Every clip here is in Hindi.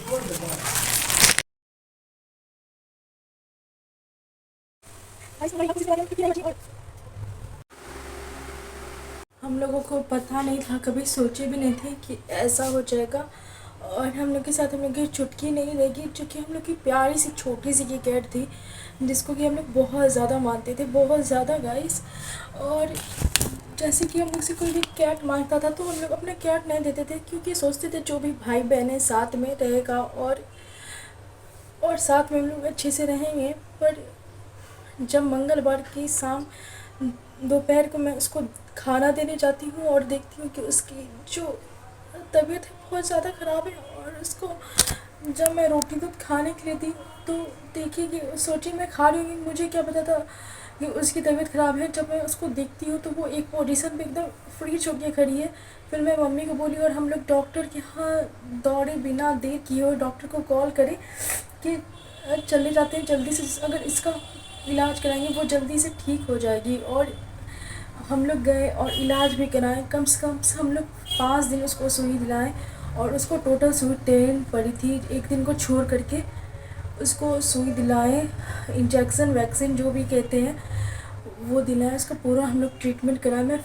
हम लोगों को पता नहीं था, कभी सोचे भी नहीं थे कि ऐसा हो जाएगा। और हम लोग के साथ हम लोग की चुटकी नहीं रहेगी, जो कि हम लोग की प्यारी सी छोटी सी की कैट थी, जिसको कि हम लोग बहुत ज़्यादा मानते थे, बहुत ज़्यादा गाइस। और जैसे कि हम लोग से कोई भी कैट मांगता था तो हम लोग अपना कैट नहीं देते थे, क्योंकि सोचते थे जो भी भाई बहन है साथ में रहेगा और साथ में हम लोग अच्छे से रहेंगे। पर जब मंगलवार की शाम दोपहर को मैं उसको खाना देने जाती हूँ और देखती हूँ कि उसकी जो तबीयत है बहुत ज़्यादा ख़राब है, और उसको जब मैं रोटी दूध खाने के लिए दी तो देखिए कि सोची मैं खा रही हूँ, मुझे क्या पता था कि उसकी तबीयत ख़राब है। जब मैं उसको देखती हूँ तो वो एक पोजीशन पे एकदम फ्रीज होकर खड़ी है। फिर मैं मम्मी को बोली और हम लोग डॉक्टर के यहाँ दौड़े, बिना देर किए और डॉक्टर को कॉल करे कि चले जाते हैं जल्दी से, अगर इसका इलाज कराएंगे वो जल्दी से ठीक हो जाएगी। और हम लोग गए और इलाज भी कराएं, कम से कम हम लोग 5 दिन उसको सुई दिलाएं। और उसको टोटल सुई 10 पड़ी थी, एक दिन को छोड़ करके उसको सुई दिलाएं, इंजेक्शन वैक्सीन जो भी कहते हैं वो दिलाएं। उसका पूरा हम लोग ट्रीटमेंट कराएं। मैं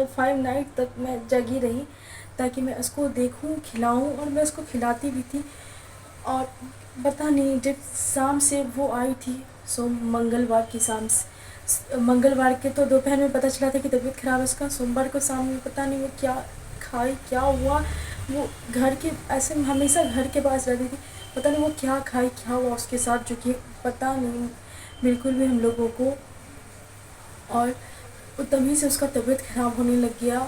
5 नाइट तक मैं जगी रही ताकि मैं उसको देखूं, खिलाऊं, और मैं उसको खिलाती भी थी। और पता नहीं जब शाम से वो आई थी, सो मंगलवार की शाम से, मंगलवार के तो दोपहर में पता चला था कि तबीयत ख़राब है उसका। सोमवार को शाम में पता नहीं वो क्या खाई, क्या हुआ। वो घर के ऐसे हमेशा घर के पास रहती थी, पता नहीं वो क्या खाई, क्या हुआ उसके साथ, जो कि पता नहीं बिल्कुल भी हम लोगों को। और तभी से उसका तबीयत ख़राब होने लग गया।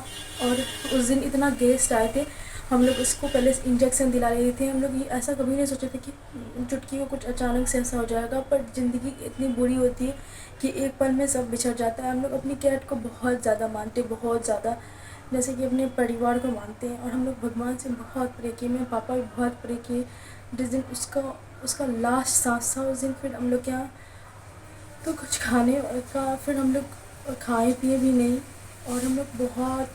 और उस दिन इतना गेस्ट आए थे, हम लोग उसको पहले इंजेक्शन दिला रहे थे। हम लोग ये ऐसा कभी नहीं सोचे थे कि चुटकी को कुछ अचानक से ऐसा हो जाएगा, पर ज़िंदगी इतनी बुरी होती है कि एक पल में सब बिछड़ जाता है। हम लोग अपनी कैट को बहुत ज़्यादा मानते, बहुत ज़्यादा, जैसे कि अपने परिवार को मानते हैं। और हम लोग भगवान से बहुत प्रे किए, मेरे पापा भी बहुत प्रे किए। जिस दिन उसका उसका लास्ट सांस था उस दिन फिर हम लोग के यहाँ तो कुछ खाने का, फिर हम लोग खाए पिए भी नहीं। और हम लोग बहुत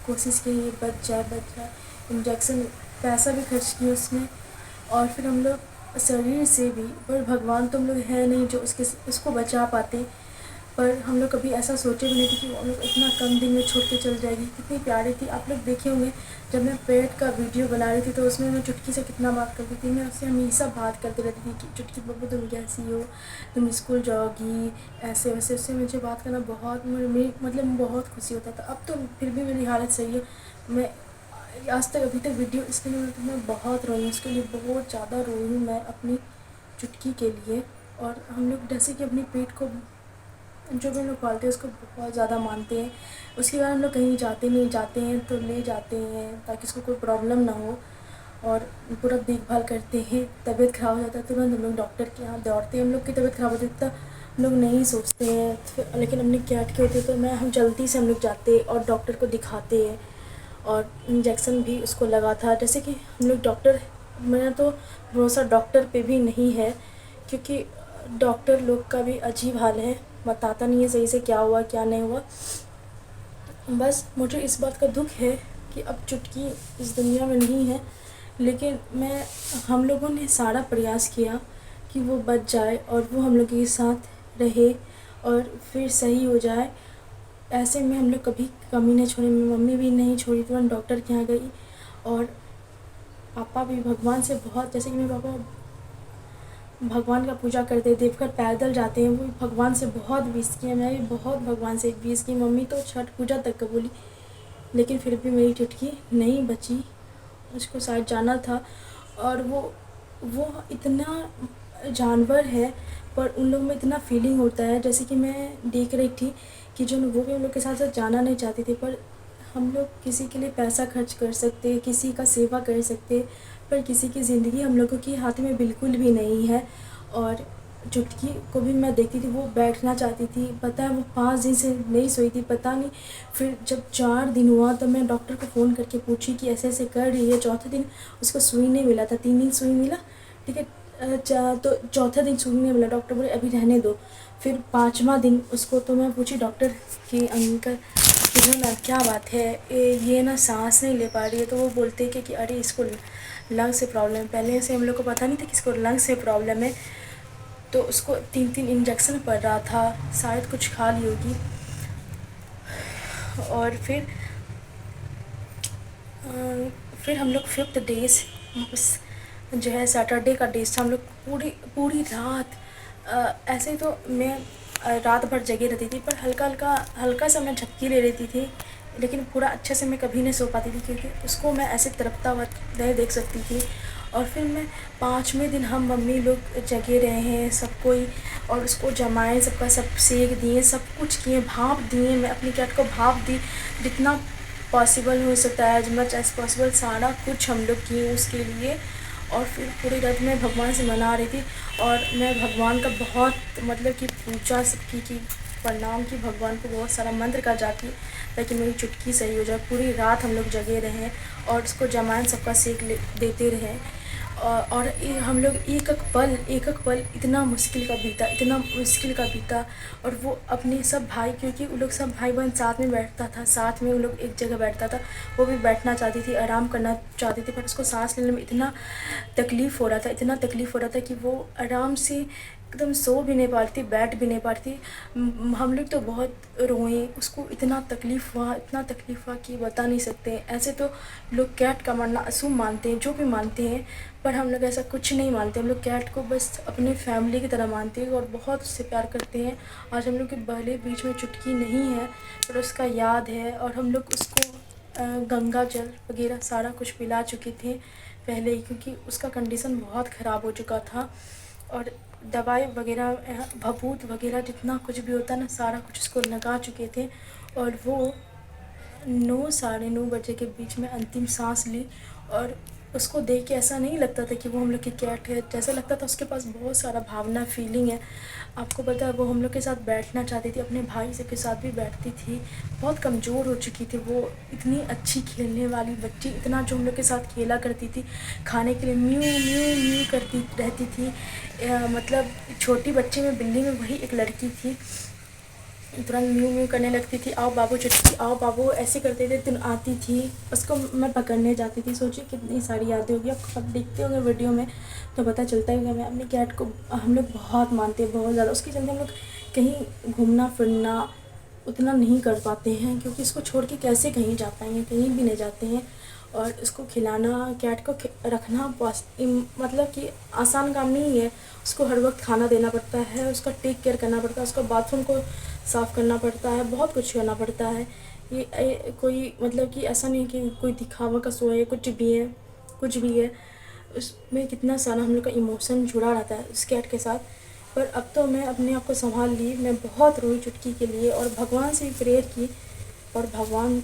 कोशिश की ये बच जाए, बच जाए। इंजेक्शन पैसा भी खर्च किया उसमें। और फिर हम लोग शरीर से भी, पर भगवान तो हम लोग है नहीं जो उसको बचा पाते। पर हम लोग कभी ऐसा सोचे भी नहीं थे कि हम लोग इतना कम दिन में छोड़ के चल जाएगी। कितनी प्यारी थी, आप लोग देखे होंगे जब मैं पेट का वीडियो बना रही थी तो उसमें मैं चुटकी से कितना बात करती थी। मैं उससे हमेशा बात करती रहती थी कि चुटकी बब्बू तुम कैसी हो, तुम स्कूल जाओगी, ऐसे वैसे। उससे मुझे बात करना बहुत मतलब बहुत खुशी होता था। अब तो फिर भी मेरी हालत सही है। मैं आज तक अभी तक वीडियो इसके लिए मैं बहुत रोई हूँ, उसके लिए बहुत ज़्यादा रोई हूँ मैं अपनी चुटकी के लिए। और हम लोग जैसे कि अपनी पेट को, जो भी हम लोग पालते हैं उसको बहुत ज़्यादा मानते हैं। उसके बाद हम लोग कहीं जाते हैं तो ले जाते हैं ताकि उसको कोई प्रॉब्लम ना हो, और पूरा देखभाल करते हैं। तबीयत ख़राब हो जाता है तुरंत हम लोग डॉक्टर के यहाँ दौड़ते हैं। हम लोग की तबीयत ख़राब होती है तो हम लोग नहीं सोचते हैं, लेकिन अपनी कैट के होते तो हम जल्दी से हम लोग जाते और डॉक्टर को दिखाते हैं। और इंजेक्शन भी उसको लगा था। जैसे कि हम लोग डॉक्टर, मेरा तो भरोसा डॉक्टर पे भी नहीं है, क्योंकि डॉक्टर लोग का भी अजीब हाल है, बताता नहीं है सही से क्या हुआ क्या नहीं हुआ। बस मुझे इस बात का दुख है कि अब चुटकी इस दुनिया में नहीं है। लेकिन हम लोगों ने सारा प्रयास किया कि वो बच जाए और वो हम लोग के साथ रहे और फिर सही हो जाए। ऐसे में हम लोग कभी कमी नहीं छोड़ी, मेरी मम्मी भी नहीं छोड़ी, तुरंत डॉक्टर के यहाँ गई। और पापा भी भगवान से बहुत, जैसे कि मेरे पापा भगवान का पूजा करते, देवघर पैदल जाते हैं, वो भी भगवान से बहुत विश किया। मैं भी बहुत भगवान से विश की, मम्मी तो छठ पूजा तक का बोली, लेकिन फिर भी मेरी चुटकी नहीं बची। उसको शायद जाना था। और वो इतना जानवर है, पर उन लोग में इतना फीलिंग होता है। जैसे कि मैं देख रही थी कि जो वो भी उन लोग के साथ साथ जाना नहीं चाहती थी, पर हम लोग किसी के लिए पैसा खर्च कर सकते, किसी का सेवा कर सकते, पर किसी की ज़िंदगी हम लोगों के हाथ में बिल्कुल भी नहीं है। और चुटकी को भी मैं देखती थी, वो बैठना चाहती थी, पता है वो 5 दिन से नहीं सोई थी, पता नहीं। फिर जब 4 दिन हुआ तब मैं डॉक्टर को फ़ोन करके पूछी कि ऐसे ऐसे कर रही है। चौथे दिन उसको सुई नहीं मिला था, 3 दिन सुई मिला, ठीक है। तो चौथा दिन सुई नहीं मिला, डॉक्टर बोले अभी रहने दो। फिर 5वां दिन उसको, तो मैं पूछी डॉक्टर कि अंकल सुनो ना क्या बात है, ये ना सांस नहीं ले पा रही है, तो वो बोलते हैं कि अरे इसको लंग से प्रॉब्लम है। पहले से हम लोग को पता नहीं था कि इसको लंग से प्रॉब्लम है, तो उसको 3-3 इंजेक्शन पड़ रहा था, शायद कुछ खा ली होगी। और फिर हम लोग 5th डेज़ जो है सैटरडे का डेज़ था, हम लोग पूरी पूरी रात ऐसे तो मैं रात भर जगी रहती थी, पर हल्का सा मैं झपकी ले लेती थी, लेकिन पूरा अच्छे से मैं कभी नहीं सो पाती थी, क्योंकि उसको मैं ऐसे तड़पता हुआ नहीं देख सकती थी। और फिर मैं 5वें दिन हम मम्मी लोग जगे रहे हैं सब कोई, और उसको जमाए, सबका सब सेक दिए, सब कुछ किए, भाप दिए, मैं अपनी कैट को भाप दी, जितना पॉसिबल हो सकता है, एज मच एज़ पॉसिबल सारा कुछ हम लोग किए उसके लिए। और फिर पूरी रात मैं भगवान से मना रही थी, और मैं भगवान का बहुत मतलब कि पूजा सबकी की, प्रणाम की, भगवान को बहुत सारा मंत्र का जाती, ताकि मेरी चुटकी सही हो जाए। पूरी रात हम लोग जगे रहें और उसको जमाइन सबका सेक देते रहें। और हम लोग एक एक पल इतना मुश्किल का बीता, इतना मुश्किल का बीता। और वो अपने सब भाई, क्योंकि वो लोग सब भाई बहन साथ में बैठता था, साथ में वो लोग एक जगह बैठता था, वो भी बैठना चाहती थी, आराम करना चाहती थी, पर उसको सांस लेने में इतना तकलीफ़ हो रहा था, इतना तकलीफ़ हो रहा था कि वो आराम से एकदम सो भी नहीं पाती, बैठ भी नहीं पाती। हम लोग तो बहुत रोए, उसको इतना तकलीफ़ हुआ, इतना तकलीफ़ हुआ कि बता नहीं सकते। ऐसे तो लोग कैट का मरना असूम मानते हैं, जो भी मानते हैं, पर हम लोग ऐसा कुछ नहीं मानते। हम लोग कैट को बस अपने फैमिली की तरह मानते हैं और बहुत उससे प्यार करते हैं। आज हम लोग के भले बीच में चुटकी नहीं है, पर उसका याद है, और हम लोग उसको गंगा जल वगैरह सारा कुछ पिला चुके थे पहले ही, क्योंकि उसका कंडीशन बहुत ख़राब हो चुका था। और दवाई वगैरह, भभूत वगैरह, जितना कुछ भी होता ना, सारा कुछ उसको लगा चुके थे। और वो 9-9:30 बजे के बीच में अंतिम सांस ली। और उसको देख के ऐसा नहीं लगता था कि वो हम लोग की कैट है, जैसा लगता था उसके पास बहुत सारा भावना, फीलिंग है। आपको पता है, वो हम लोग के साथ बैठना चाहती थी, अपने भाई से के साथ भी बैठती थी। बहुत कमज़ोर हो चुकी थी वो, इतनी अच्छी खेलने वाली बच्ची, इतना जो हम लोग के साथ खेला करती थी, खाने के लिए म्यू म्यू म्यू करती रहती थी। मतलब छोटी बच्ची में, बिल्ली में वही एक लड़की थी, तुरंत म्यू म्यू करने लगती थी, आओ बाबू चुटकी, आओ बाबू, ऐसे करते थे। तुम आती थी, उसको मैं पकड़ने जाती थी। सोचिए कितनी सारी यादें होगी, अब देखते होंगे वीडियो में तो पता चलता ही होगा। मैं अपनी कैट को, हम लोग बहुत मानते हैं, बहुत ज़्यादा। उसके चलते हम लोग कहीं घूमना फिरना उतना नहीं कर पाते हैं, क्योंकि इसको छोड़ के कैसे कहीं जा पाएंगे, कहीं भी नहीं जाते हैं। और इसको खिलाना, कैट को रखना मतलब कि आसान काम नहीं है। उसको हर वक्त खाना देना पड़ता है, उसका टेक केयर करना पड़ता है, उसका बाथरूम को साफ़ करना पड़ता है, बहुत कुछ करना पड़ता है। ये कोई मतलब कि ऐसा नहीं है कि कोई दिखावा का शो है, कुछ भी है। उसमें कितना सारा हम लोग का इमोशन जुड़ा रहता है उस कैट के साथ। पर अब तो मैं अपने आप को संभाल ली, मैं बहुत रोई चुटकी के लिए, और भगवान से भी प्रेयर की। और भगवान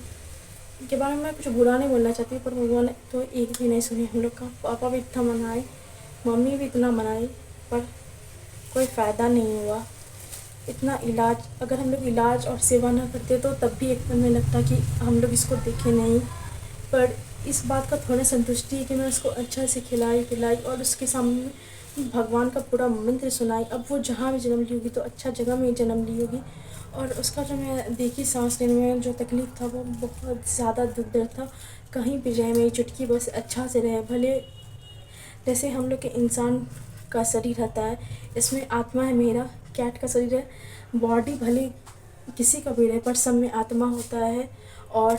के बारे में मैं कुछ बुरा नहीं बोलना चाहती, पर भगवान ने तो एक भी नहीं सुनी हम लोग का। पापा भी इतना मनाए, मम्मी भी इतना मनाई, पर कोई फ़ायदा नहीं हुआ। इतना इलाज, अगर हम लोग इलाज और सेवा ना करते तो तब भी एकदम नहीं लगता कि हम लोग इसको देखे नहीं। पर इस बात का थोड़ा संतुष्टि है कि मैं उसको अच्छा से खिलाई पिलाई और उसके सामने भगवान का पूरा मंत्र सुनाई। अब वो जहाँ भी जन्म ली होगी तो अच्छा जगह में जन्म ली होगी। और उसका जो मैं देखी सांस लेने में जो तकलीफ़ था, वो बहुत ज़्यादा दुख दर्द था। कहीं भी जाए मेरी चुटकी बस अच्छा से रहे, भले जैसे हम लोग के इंसान का शरीर रहता है, इसमें आत्मा है, मेरा कैट का शरीर है, बॉडी भले किसी का भी रहे, पर सब में आत्मा होता है। और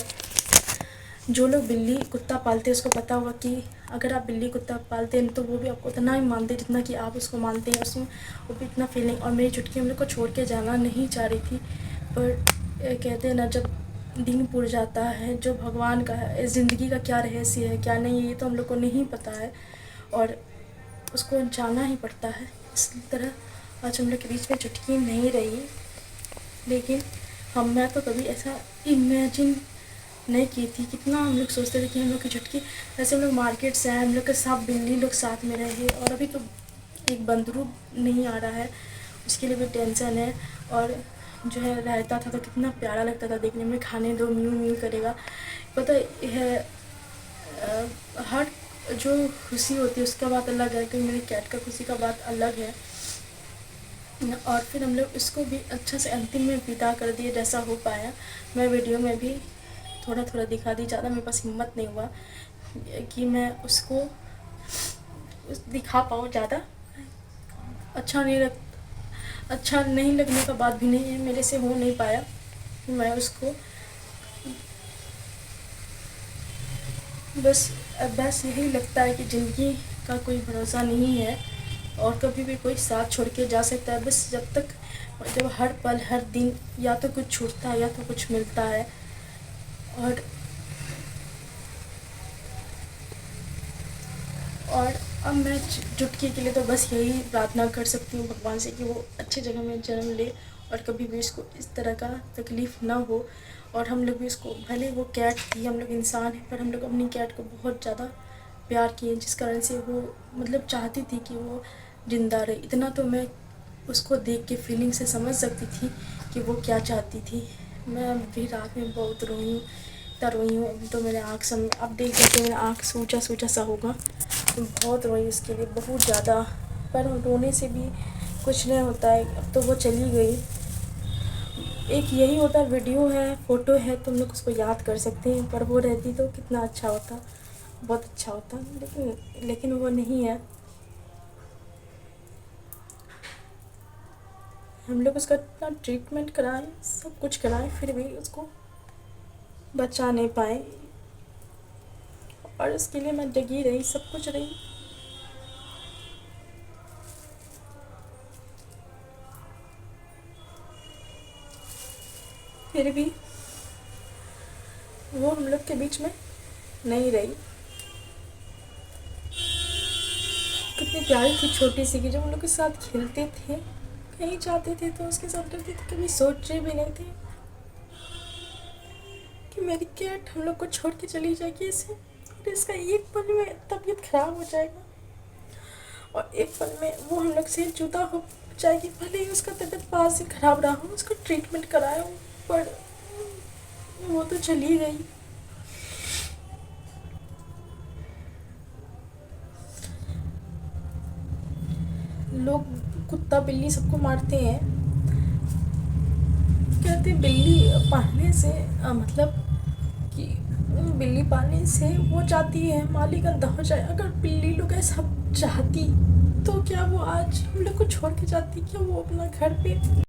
जो लोग बिल्ली कुत्ता पालते हैं उसको पता होगा कि अगर आप बिल्ली कुत्ता पालते हैं तो वो भी आपको उतना ही मानते हैं जितना कि आप उसको मानते हैं, उसमें वो भी इतना फीलिंग। और मेरी चुटकी हम लोग को छोड़ के जाना नहीं चाह रही थी, पर कहते हैं ना, जब दिन पुर जाता है, जो भगवान का है, इस ज़िंदगी का क्या रहस्य है क्या नहीं, ये तो हम लोग को नहीं पता है, और उसको जाना ही पड़ता है। इस तरह आज हम लोग के बीच में चुटकी नहीं रही, लेकिन मैं तो कभी ऐसा इमेजिन नहीं की थी। कितना हम लोग सोचते थे कि हम लोग की चुटकी, जैसे हम लोग मार्केट से आए, हम लोग के साथ बिल्ली लोग साथ में रहे, और अभी तो एक बंदरू नहीं आ रहा है, उसके लिए भी टेंशन है। और जो है रहता था तो कितना प्यारा लगता था देखने में, खाने दो म्यू म्यू करेगा। पता है हर जो खुशी होती है उसका बात अलग है, कि मेरी कैट का खुशी का बात अलग है। और फिर हम लोग इसको भी अच्छा से अंतिम में विदा कर दिए जैसा हो पाया। मैं वीडियो में भी थोड़ा थोड़ा दिखा दी, ज़्यादा मेरे पास हिम्मत नहीं हुआ कि मैं उसको दिखा पाऊँ ज़्यादा। अच्छा नहीं लग अच्छा नहीं लगने का बात भी नहीं है, मेरे से हो नहीं पाया। मैं उसको बस यही लगता है कि ज़िंदगी का कोई भरोसा नहीं है और कभी भी कोई साथ छोड़ के जा सकता है। बस जब हर पल हर दिन या तो कुछ छूटता है या तो कुछ मिलता है। और और अब मैं चुटकी के लिए तो बस यही प्रार्थना कर सकती हूँ भगवान से कि वो अच्छी जगह में जन्म ले और कभी भी उसको इस तरह का तकलीफ़ ना हो। और हम लोग भी उसको, भले वो कैट थी, हम लोग इंसान हैं, पर हम लोग अपनी कैट को बहुत ज़्यादा प्यार किए, जिस कारण से वो मतलब चाहती थी कि वो ज़िंदा रहे। इतना तो मैं उसको देख के फीलिंग से समझ सकती थी कि वो क्या चाहती थी। मैं भी रात में बहुत रोई हूँ, इतना रोई हूँ। अभी तो मेरे आँख सब अब देख सकते मेरा आँख सूजा सूजा सा होगा। बहुत रोई उसके लिए, बहुत ज़्यादा। पर रोने से भी कुछ नहीं होता है, अब तो वो चली गई। एक यही होता है, वीडियो है, फ़ोटो है, तो हम लोग उसको याद कर सकते हैं। पर वो रहती तो कितना अच्छा होता, बहुत अच्छा होता। लेकिन वो नहीं है। हम लोग उसका इतना ट्रीटमेंट कराएं, सब कुछ कराएं, फिर भी उसको बचा नहीं पाए। और उसके लिए मैं जगी रही, सब कुछ रही। फिर भी वो हम लोग के बीच में नहीं रही। कितनी प्यारी थी, छोटी सी, कि जब हम लोग के साथ खेलते थे, कहीं जाते थे तो उसके साथ रहते थे। कभी सोचे भी नहीं थे कि मेरी कैट हम लोग को छोड़ के चली जाएगी ऐसे, और इसका एक पल में तबीयत खराब हो जाएगा और एक पल में वो हम लोग से जुदा हो जाएगी। भले ही उसका तबीयत पास ही खराब रहा हो, उसका ट्रीटमेंट कराया हो, पर वो तो चली गई। लोग कुत्ता बिल्ली सबको मारते हैं, कहते बिल्ली पालने से मतलब कि बिल्ली पालने से वो चाहती है मालिक अंधा हो जाए। अगर बिल्ली लोग ऐसा चाहती तो क्या वो आज हम लोग को छोड़ के जाती? क्या वो अपना घर पे